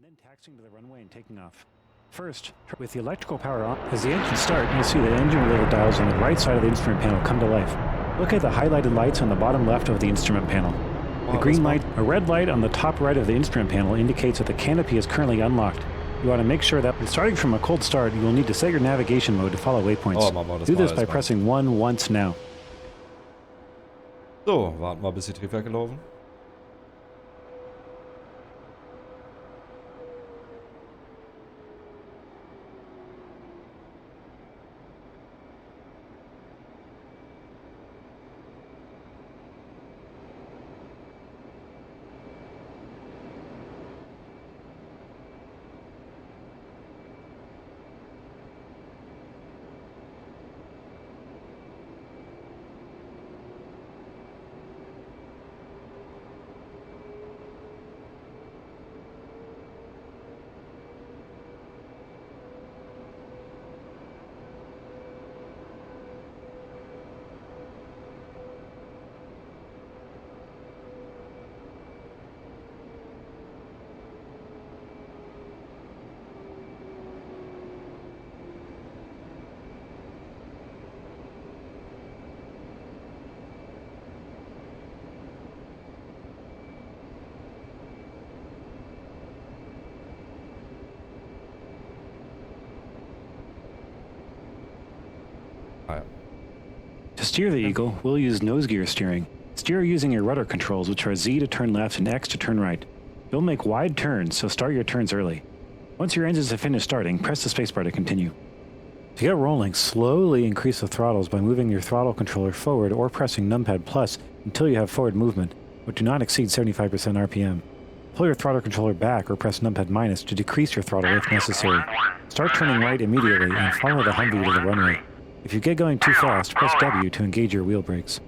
and then taxiing to the runway and taking off. First, with the electrical power on, as the engines start, you'll see the engine-related dials on the right side of the instrument panel come to life. Look at the highlighted lights on the bottom left of the instrument panel. The green light, a red light on the top right of the instrument panel indicates that the canopy is currently unlocked. You want to make sure that, starting from a cold start, you will need to set your navigation mode to follow waypoints. Do this by pressing 1 once now. So, warten wir, bis die Triebwerke laufen. To steer the Eagle, we'll use nose gear steering. Steer using your rudder controls, which are Z to turn left and X to turn right. You'll make wide turns, so start your turns early. Once your engines have finished starting, press the spacebar to continue. To get rolling, slowly increase the throttles by moving your throttle controller forward or pressing numpad plus until you have forward movement, but do not exceed 75% RPM. Pull your throttle controller back or press numpad minus to decrease your throttle if necessary. Start turning right immediately and follow the Humvee to the runway. If you get going too fast, press W to engage your wheel brakes.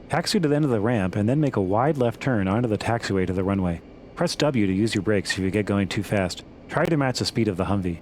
Taxi to the end of the ramp and then make a wide left turn onto the taxiway to the runway. Press W to use your brakes if you get going too fast. Try to match the speed of the Humvee.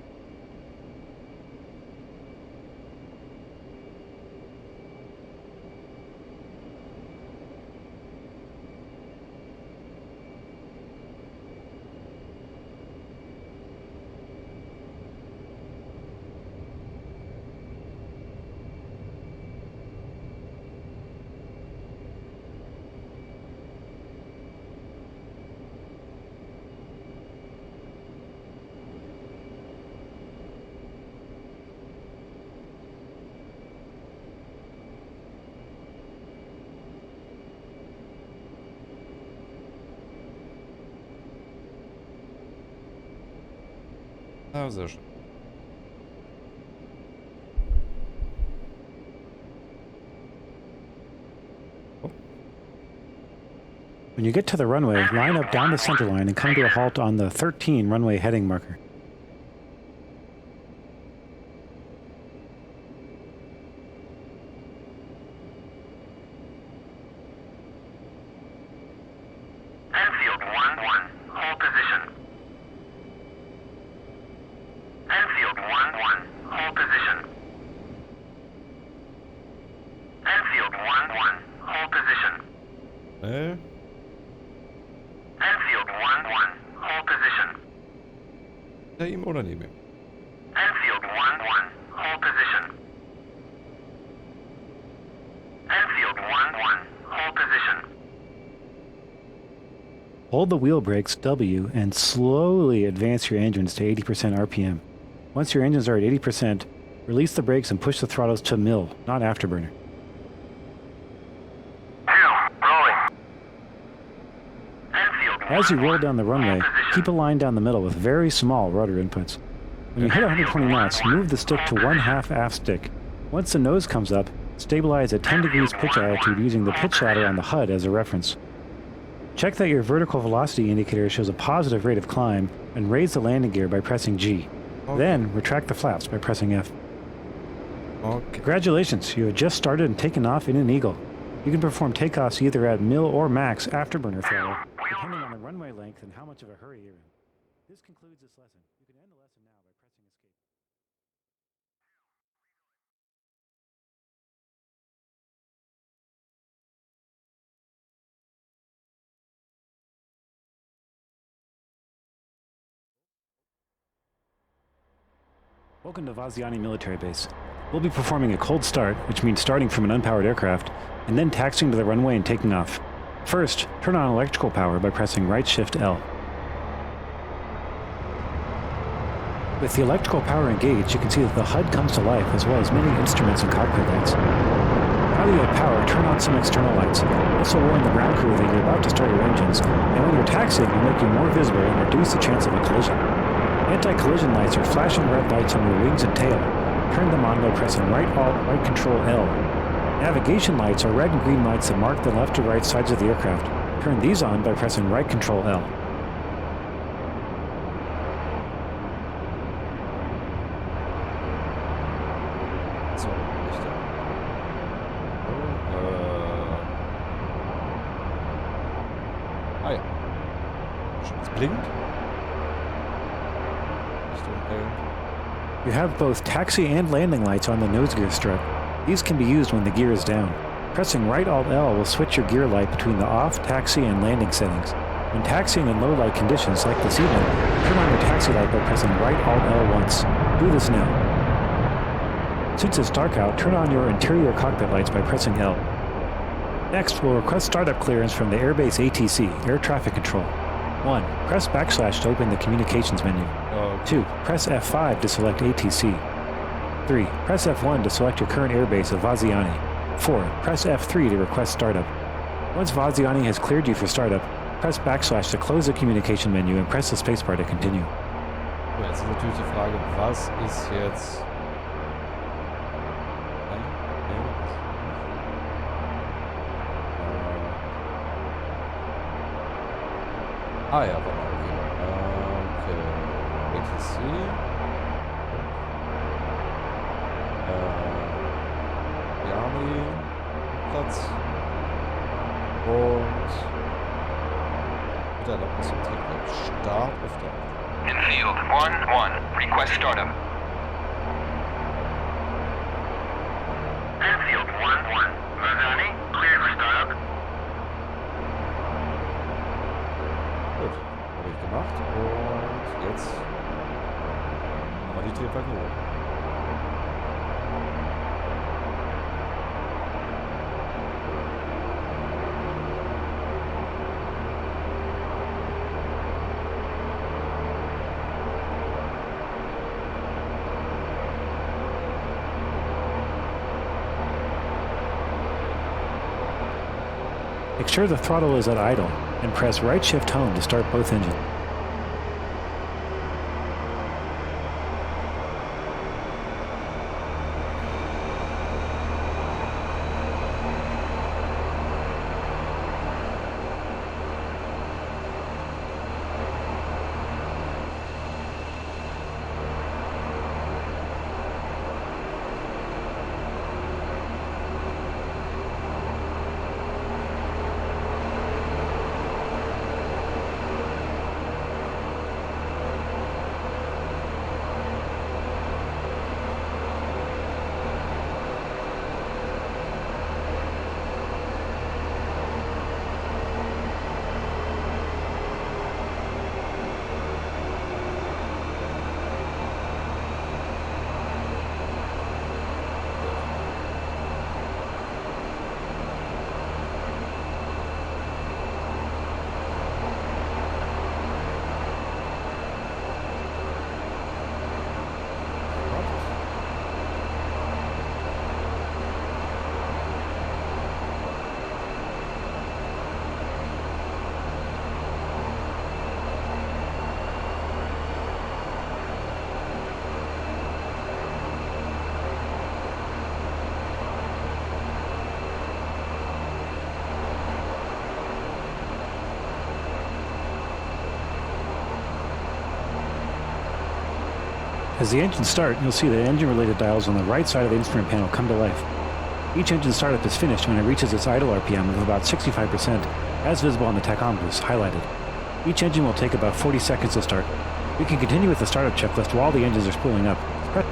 Ah, sehr schön. Oh. When you get to the runway, line up down the center line and come to a halt on the 13 runway heading marker. Hinter ihm oder neben ihm? Enfield 1-1, hold position. Enfield 1-1, hold position. Hold the wheel brakes W and slowly advance your engines to 80% RPM. Once your engines are at 80%, release the brakes and push the throttles to mill, not afterburner. As you roll down the runway, keep a line down the middle with very small rudder inputs. When you hit 120 knots, move the stick to 1/2 aft stick. Once the nose comes up, stabilize at 10 degrees pitch altitude using the pitch ladder on the HUD as a reference. Check that your vertical velocity indicator shows a positive rate of climb and raise the landing gear by pressing G. Then retract the flaps by pressing F. Okay. Congratulations, you have just started and taken off in an Eagle. You can perform takeoffs either at mil or max afterburner throttle, depending on the runway length and how much of a hurry you're in. This concludes this lesson. You can end the lesson now by pressing escape. Welcome to Vaziani Military Base. We'll be performing a cold start, which means starting from an unpowered aircraft, and then taxiing to the runway and taking off. First, turn on electrical power by pressing right shift L. With the electrical power engaged, you can see that the HUD comes to life as well as many instruments and cockpit lights. Now that you have power, turn on some external lights. This will warn the ground crew that you're about to start your engines, and when you're taxiing, will make you more visible and reduce the chance of a collision. Anti-collision lights are flashing red lights on your wings and tail. Turn them on by pressing right Alt, right Control L. Navigation lights are red and green lights that mark the left or right sides of the aircraft. Turn these on by pressing right Control L. So, Lichter. Ah ja. Schon, es blinkt. Richtung L. You have both taxi and landing lights on the nose gear strut. These can be used when the gear is down. Pressing right Alt L will switch your gear light between the off, taxi, and landing settings. When taxiing in low light conditions like this evening, turn on your taxi light by pressing right Alt L once. Do this now. Since it's dark out, turn on your interior cockpit lights by pressing L. Next, we'll request startup clearance from the Airbase ATC, Air Traffic Control. 1. Press / to open the communications menu. 2. Press F5 to select ATC. 3. Press F1 to select your current airbase of Vaziani. 4. Press F3 to request startup. Once Vaziani has cleared you for startup, press / to close the communication menu and press the spacebar to continue. So, jetzt ist natürlich die Frage, was ist jetzt... Ah ja, warte mal, okay. ATC. Army, Platz. Und mit Erlaubnis zum Triebwerk. Start auf der... Infield 1-1, request startup. Infield 1-1, Vaziani, cleared for startup. Gut, habe ich gemacht und jetzt haben wir die Triebwerke hoch. Make sure the throttle is at idle, and press right shift home to start both engines. As the engines start, you'll see the engine-related dials on the right side of the instrument panel come to life. Each engine startup is finished when it reaches its idle RPM of about 65%, as visible on the tachometers highlighted. Each engine will take about 40 seconds to start. We can continue with the startup checklist while the engines are spooling up.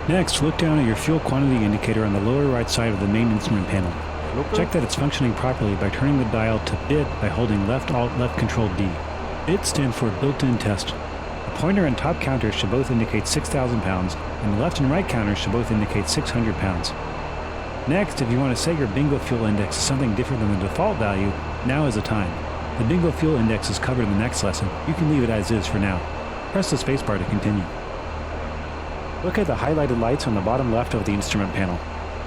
Next, look down at your fuel quantity indicator on the lower right side of the main instrument panel. Check that it's functioning properly by turning the dial to bit by holding left alt left control D. BIT stands for built-in test. The pointer and top counters should both indicate 6,000 pounds, and the left and right counters should both indicate 600 pounds. Next, if you want to set your bingo fuel index to something different than the default value, now is the time. The bingo fuel index is covered in the next lesson. You can leave it as is for now. Press the spacebar to continue. Look at the highlighted lights on the bottom left of the instrument panel.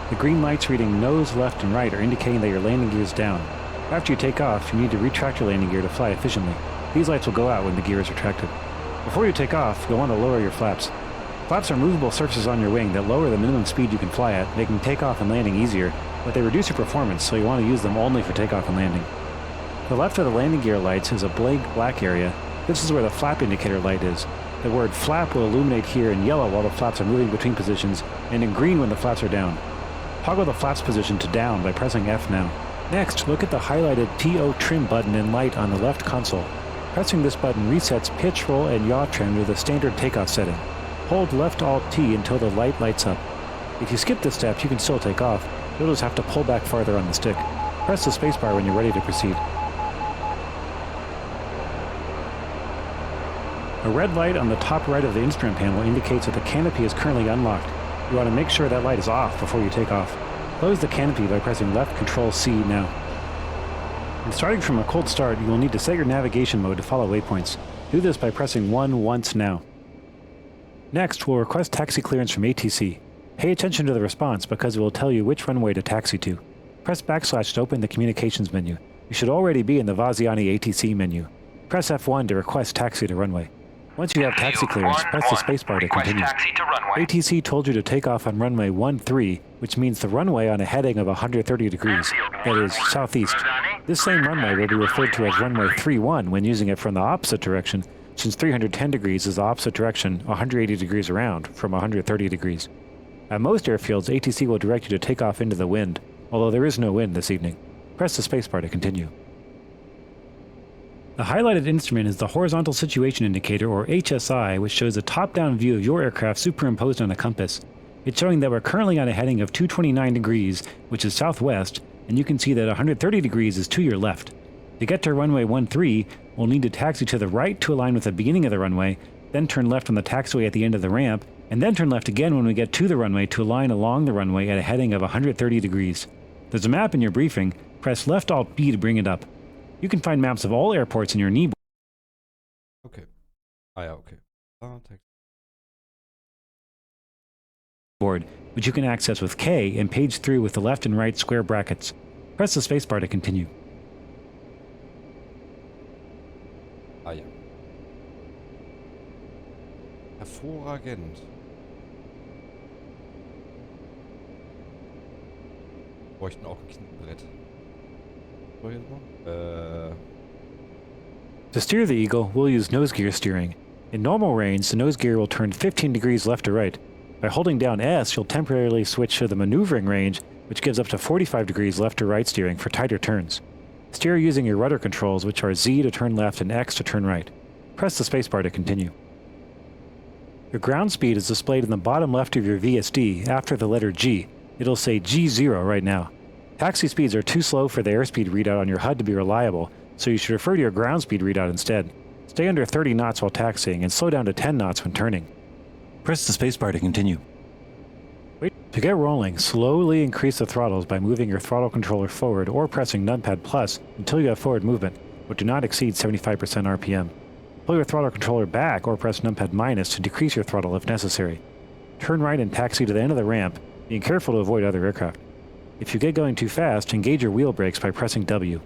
The green lights reading nose, left, and right are indicating that your landing gear is down. After you take off, you need to retract your landing gear to fly efficiently. These lights will go out when the gear is retracted. Before you take off, you'll want to lower your flaps. Flaps are movable surfaces on your wing that lower the minimum speed you can fly at, making takeoff and landing easier, but they reduce your performance, so you want to use them only for takeoff and landing. To the left of the landing gear lights is a blank black area. This is where the flap indicator light is. The word flap will illuminate here in yellow while the flaps are moving between positions, and in green when the flaps are down. Toggle the flaps position to down by pressing F now. Next, look at the highlighted TO trim button in light on the left console. Pressing this button resets pitch, roll, and yaw trim to the standard takeoff setting. Hold left alt T until the light lights up. If you skip this step, you can still take off. You'll just have to pull back farther on the stick. Press the spacebar when you're ready to proceed. A red light on the top right of the instrument panel indicates that the canopy is currently unlocked. You want to make sure that light is off before you take off. Close the canopy by pressing left Control C now. And starting from a cold start, you will need to set your navigation mode to follow waypoints. Do this by pressing 1 once now. Next, we'll request taxi clearance from ATC. Pay attention to the response because it will tell you which runway to taxi to. Press / to open the communications menu. You should already be in the Vaziani ATC menu. Press F1 to request taxi to runway. Once you have taxi clearance, press the spacebar to continue. ATC told you to take off on runway 13, which means the runway on a heading of 130 degrees, that is, southeast. This same runway will be referred to as runway 31 when using it from the opposite direction, since 310 degrees is the opposite direction, 180 degrees around, from 130 degrees. At most airfields, ATC will direct you to take off into the wind, although there is no wind this evening. Press the spacebar to continue. The highlighted instrument is the Horizontal Situation Indicator, or HSI, which shows a top-down view of your aircraft superimposed on a compass. It's showing that we're currently on a heading of 229 degrees, which is southwest, and you can see that 130 degrees is to your left. To get to runway 13, we'll need to taxi to the right to align with the beginning of the runway, then turn left on the taxiway at the end of the ramp, and then turn left again when we get to the runway to align along the runway at a heading of 130 degrees. There's a map in your briefing. Press left alt B to bring it up. You can find maps of all airports in your knee Okay. Ah ja, okay. board, which you can access with K and page through with the left and right square brackets. Press the spacebar to continue. Ah ja. Hervorragend. Bräuchten auch ein Kniebrett. So, jetzt noch? To steer the Eagle, we'll use nose gear steering. In normal range, the nose gear will turn 15 degrees left to right. By holding down S, you'll temporarily switch to the maneuvering range, which gives up to 45 degrees left to right steering for tighter turns. Steer using your rudder controls, which are Z to turn left and X to turn right. Press the spacebar to continue. Your ground speed is displayed in the bottom left of your VSD after the letter G. It'll say G0 right now. Taxi speeds are too slow for the airspeed readout on your HUD to be reliable, so you should refer to your ground speed readout instead. Stay under 30 knots while taxiing and slow down to 10 knots when turning. Press the spacebar to continue. To get rolling, slowly increase the throttles by moving your throttle controller forward or pressing numpad plus until you have forward movement, but do not exceed 75% RPM. Pull your throttle controller back or press numpad minus to decrease your throttle if necessary. Turn right and taxi to the end of the ramp, being careful to avoid other aircraft. If you get going too fast, engage your wheel brakes by pressing W.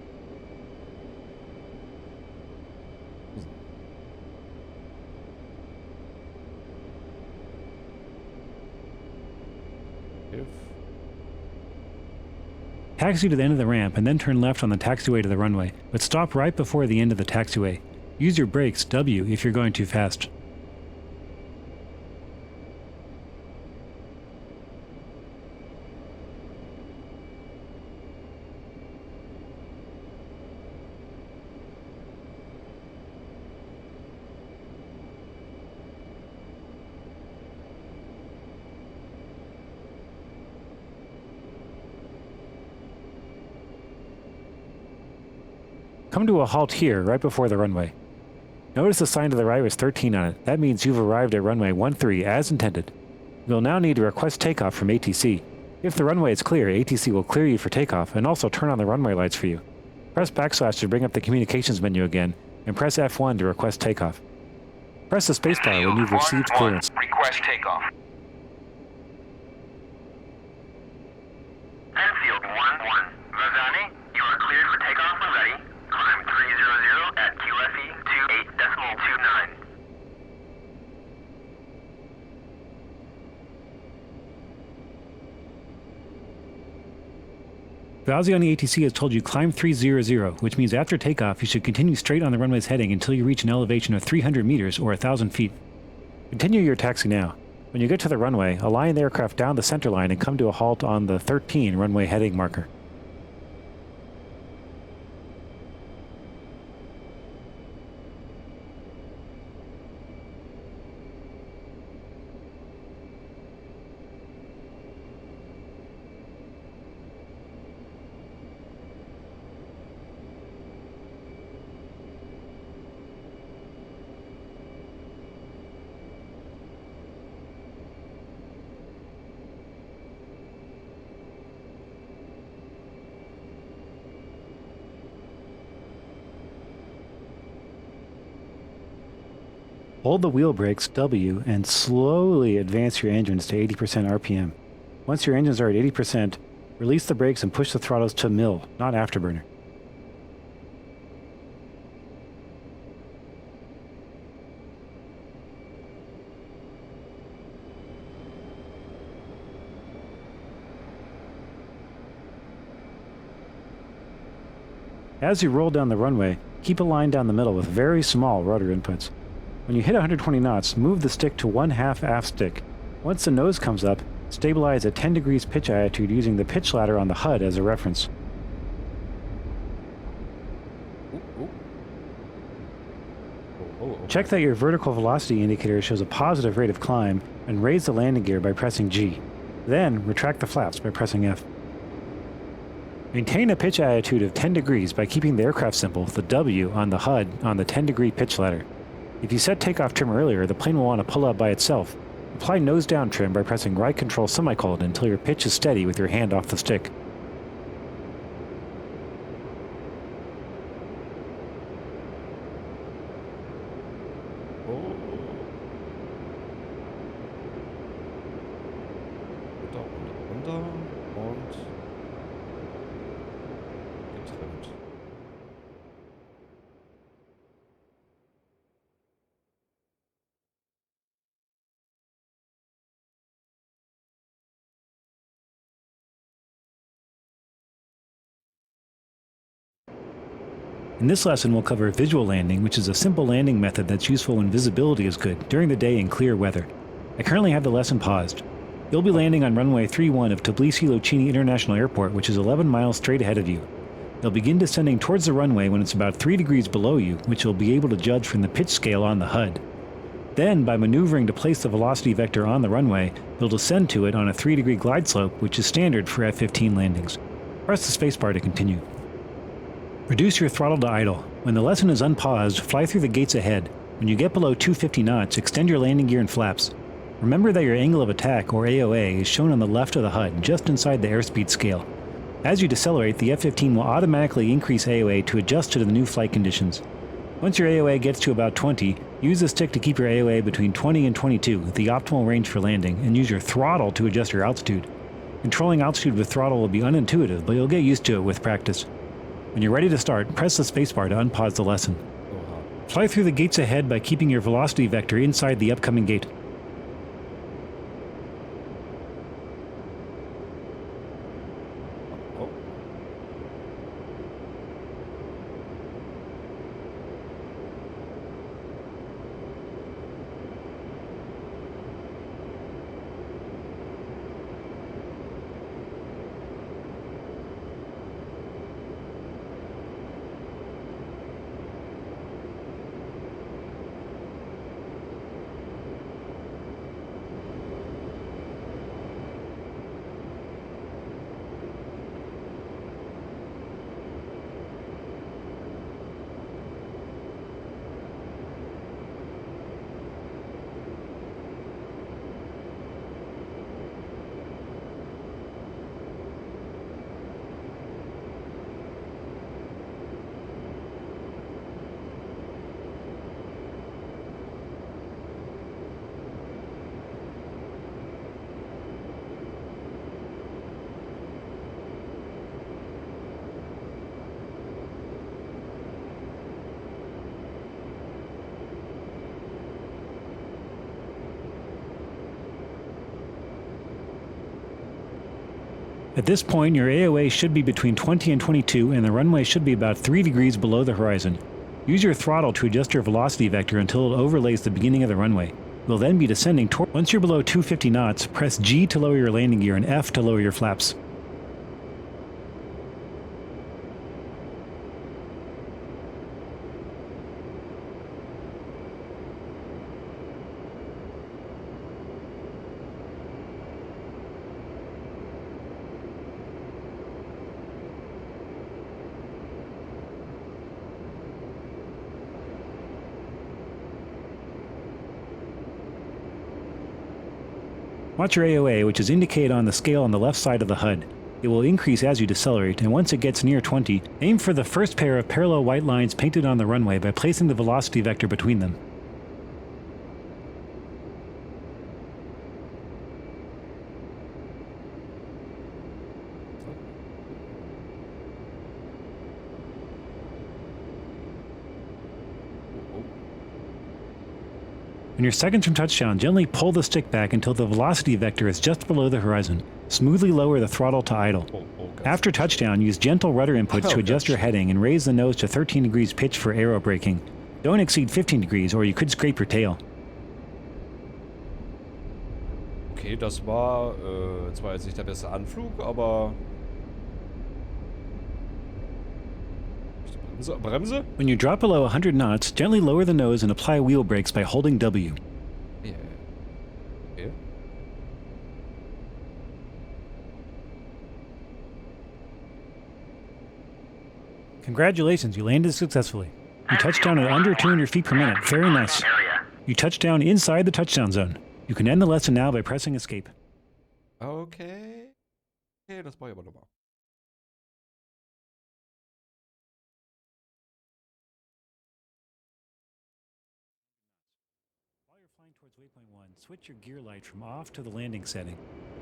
Taxi to the end of the ramp and then turn left on the taxiway to the runway, but stop right before the end of the taxiway. Use your brakes, W, if you're going too fast. Come to a halt here, right before the runway. Notice the sign to the right with 13 on it. That means you've arrived at runway 13 as intended. You'll now need to request takeoff from ATC. If the runway is clear, ATC will clear you for takeoff and also turn on the runway lights for you. Press backslash to bring up the communications menu again, and press F1 to request takeoff. Press the spacebar when you've received clearance. Request takeoff. Enfield 1-1. Vazani, you are cleared for takeoff when ready. Climb 300 at QFE 28.29. Valziani ATC has told you climb 300, which means after takeoff you should continue straight on the runway's heading until you reach an elevation of 300 meters or 1,000 feet. Continue your taxi now. When you get to the runway, align the aircraft down the center line and come to a halt on the 13 runway heading marker. Hold the wheel brakes, W, and slowly advance your engines to 80% RPM. Once your engines are at 80%, release the brakes and push the throttles to mill, not afterburner. As you roll down the runway, keep a line down the middle with very small rudder inputs. When you hit 120 knots, move the stick to 1/2 aft stick. Once the nose comes up, stabilize at 10 degrees pitch attitude using the pitch ladder on the HUD as a reference. Check that your vertical velocity indicator shows a positive rate of climb and raise the landing gear by pressing G. Then retract the flaps by pressing F. Maintain a pitch attitude of 10 degrees by keeping the aircraft symbol, the W, on the HUD on the 10-degree pitch ladder. If you set takeoff trim earlier, the plane will want to pull up by itself. Apply nose down trim by pressing right control semicolon until your pitch is steady with your hand off the stick. In this lesson, we'll cover visual landing, which is a simple landing method that's useful when visibility is good during the day in clear weather. I currently have the lesson paused. You'll be landing on runway 31 of Tbilisi-Locini International Airport, which is 11 miles straight ahead of you. You'll begin descending towards the runway when it's about 3 degrees below you, which you'll be able to judge from the pitch scale on the HUD. Then, by maneuvering to place the velocity vector on the runway, you'll descend to it on a 3-degree glide slope, which is standard for F-15 landings. Press the spacebar to continue. Reduce your throttle to idle. When the lesson is unpaused, fly through the gates ahead. When you get below 250 knots, extend your landing gear and flaps. Remember that your angle of attack, or AOA, is shown on the left of the HUD, just inside the airspeed scale. As you decelerate, the F-15 will automatically increase AOA to adjust to the new flight conditions. Once your AOA gets to about 20, use the stick to keep your AOA between 20 and 22, the optimal range for landing, and use your throttle to adjust your altitude. Controlling altitude with throttle will be unintuitive, but you'll get used to it with practice. When you're ready to start, press the spacebar to unpause the lesson. Fly through the gates ahead by keeping your velocity vector inside the upcoming gate. At this point, your AOA should be between 20 and 22, and the runway should be about 3 degrees below the horizon. Use your throttle to adjust your velocity vector until it overlays the beginning of the runway. You'll then be descending toward. Once you're below 250 knots, press G to lower your landing gear and F to lower your flaps. Watch your AOA, which is indicated on the scale on the left side of the HUD. It will increase as you decelerate, and once it gets near 20, aim for the first pair of parallel white lines painted on the runway by placing the velocity vector between them. When you're seconds from touchdown, gently pull the stick back until the velocity vector is just below the horizon. Smoothly lower the throttle to idle. After touchdown, use gentle rudder inputs to adjust your heading and raise the nose to 13 degrees pitch for aero braking. Don't exceed 15 degrees or you could scrape your tail. Okay, das war zwar jetzt nicht der beste Anflug, aber... Bremse? When you drop below 100 knots, gently lower the nose and apply wheel brakes by holding W. Yeah. Okay. Congratulations, you landed successfully. You touched down at under 200 feet per minute. Very nice. You touched down inside the touchdown zone. You can end the lesson now by pressing escape. Okay. Okay, das brauche ich aber nochmal. While you're flying towards waypoint 1, switch your gear light from off to the landing setting.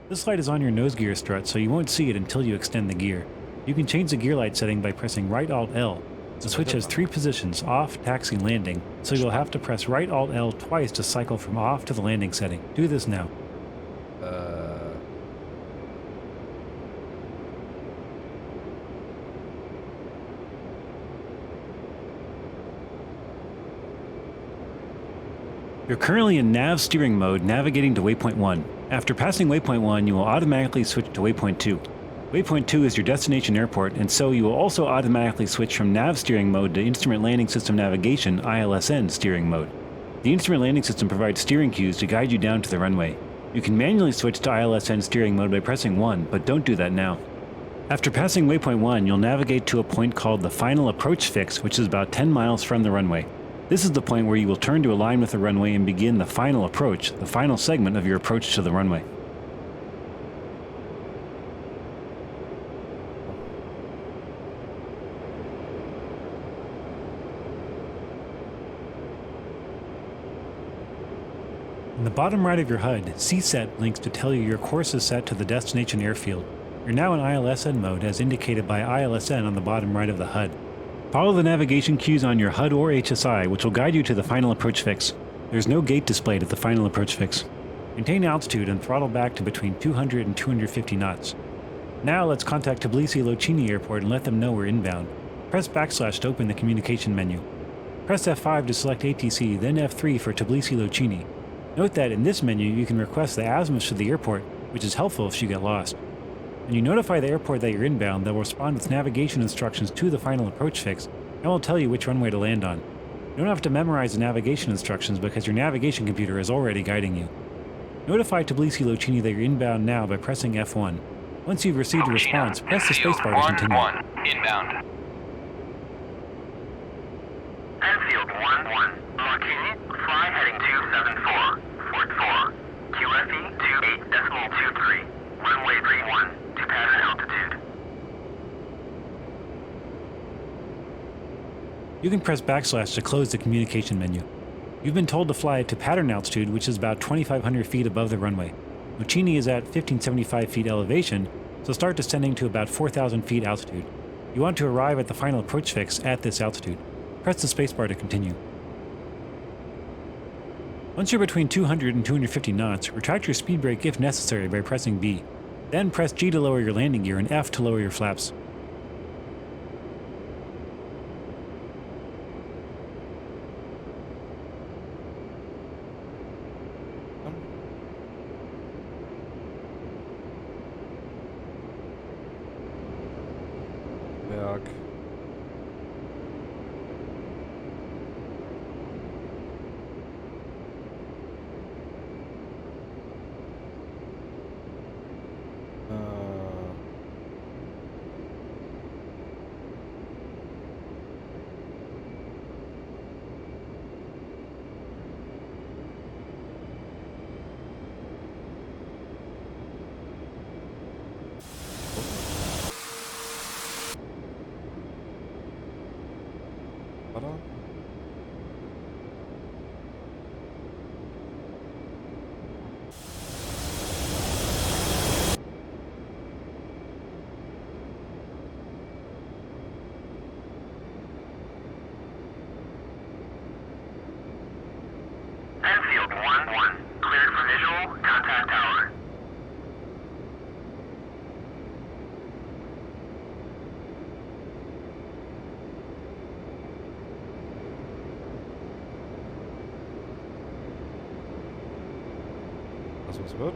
This light is on your nose gear strut, so you won't see it until you extend the gear. You can change the gear light setting by pressing right Alt L. The switch has 3 positions, off, taxi, landing, so you'll have to press right Alt L twice to cycle from off to the landing setting. Do this now. You're currently in nav steering mode, navigating to waypoint 1. After passing waypoint 1, you will automatically switch to waypoint 2. Waypoint 2 is your destination airport, and so you will also automatically switch from nav steering mode to Instrument Landing System Navigation (ILSN) steering mode. The Instrument Landing System provides steering cues to guide you down to the runway. You can manually switch to ILSN steering mode by pressing 1, but don't do that now. After passing waypoint 1, you'll navigate to a point called the Final Approach Fix, which is about 10 miles from the runway. This is the point where you will turn to align with the runway and begin the final approach, the final segment of your approach to the runway. In the bottom right of your HUD, CSET blinks to tell you your course is set to the destination airfield. You're now in ILSN mode as indicated by ILSN on the bottom right of the HUD. Follow the navigation cues on your HUD or HSI, which will guide you to the final approach fix. There's no gate displayed at the final approach fix. Maintain altitude and throttle back to between 200 and 250 knots. Now let's contact Tbilisi-Locini Airport and let them know we're inbound. Press / to open the communication menu. Press F5 to select ATC, then F3 for Tbilisi-Locini. Note that in this menu you can request the azimuth to the airport, which is helpful if you get lost. When you notify the airport that you're inbound, they'll respond with navigation instructions to the final approach fix, and will tell you which runway to land on. You don't have to memorize the navigation instructions because your navigation computer is already guiding you. Notify Tbilisi-Locini that you're inbound now by pressing F1. Once you've received a response, press the spacebar to continue. 1-1, inbound. Enfield 1-1, Locini, fly heading 274, Fort 4, QFE 28.23, runway 31, to pattern altitude. You can press / to close the communication menu. You've been told to fly to pattern altitude, which is about 2,500 feet above the runway. Locini is at 1,575 feet elevation, so start descending to about 4,000 feet altitude. You want to arrive at the final approach fix at this altitude. Press the spacebar to continue. Once you're between 200 and 250 knots, retract your speed brake if necessary by pressing B. Then press G to lower your landing gear and F to lower your flaps. Berg. Warte. Enfield 1-1. Cleared for visual. Contact tower. Was was wird?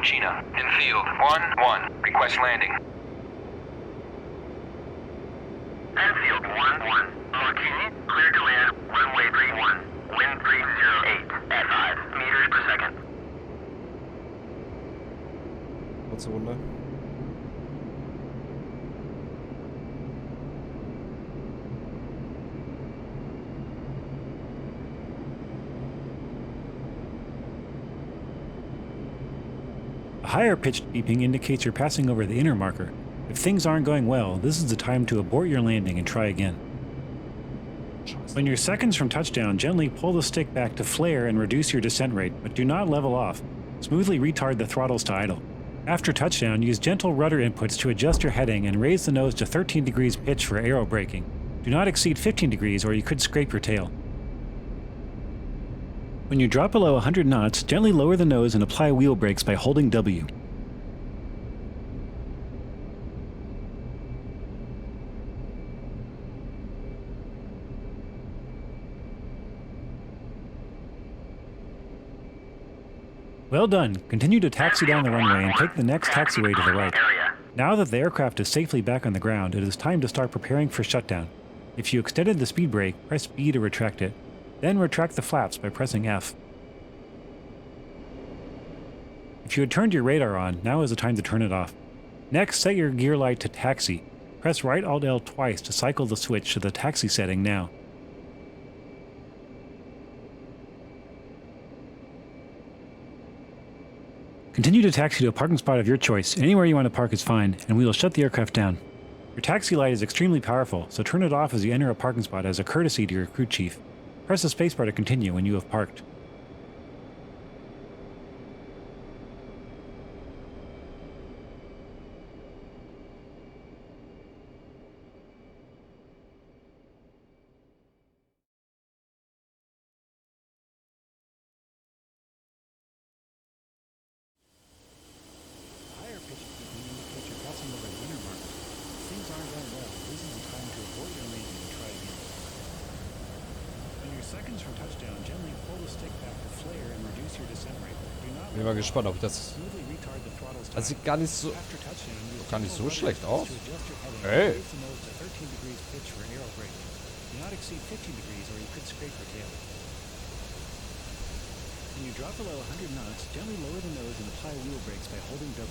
China, infield 1-1. Request landing. Enfield 1-1. Martini, cleared to land. Runway 31. Wind 308 at 5 meters per second. Kurze Runde. A higher pitched beeping indicates you're passing over the inner marker. If things aren't going well, this is the time to abort your landing and try again. When you're seconds from touchdown, gently pull the stick back to flare and reduce your descent rate, but do not level off. Smoothly retard the throttles to idle. After touchdown, use gentle rudder inputs to adjust your heading and raise the nose to 13 degrees pitch for aero braking. Do not exceed 15 degrees or you could scrape your tail. When you drop below 100 knots, gently lower the nose and apply wheel brakes by holding W. Well done. Continue to taxi down the runway and take the next taxiway to the right. Now that the aircraft is safely back on the ground, it is time to start preparing for shutdown. If you extended the speed brake, press B to retract it. Then retract the flaps by pressing F. If you had turned your radar on, now is the time to turn it off. Next, set your gear light to taxi. Press right Alt L twice to cycle the switch to the taxi setting now. Continue to taxi to a parking spot of your choice. Anywhere you want to park is fine, and we will shut the aircraft down. Your taxi light is extremely powerful, so turn it off as you enter a parking spot as a courtesy to your crew chief. Press the spacebar to continue when you have parked. Higher pitch indicates you're passing over the inner marker. If things aren't going well, this is the time to abort your landing and try again. When you're seconds from touchdown, gently pull the stick back to flare and reduce your descent rate. Do not Bin mal gespannt, ob das... smoothly retard the throttles to Das sieht gar nicht so... After touchdown, use Gar nicht so gentle schlecht rudder aus. to adjust your heading Hey. and raise the nose to 13 degrees pitch for aero braking. Do not exceed 15 degrees or you could scrape your tail. When you drop below 100 knots, gently lower the nose and apply wheel brakes by holding W.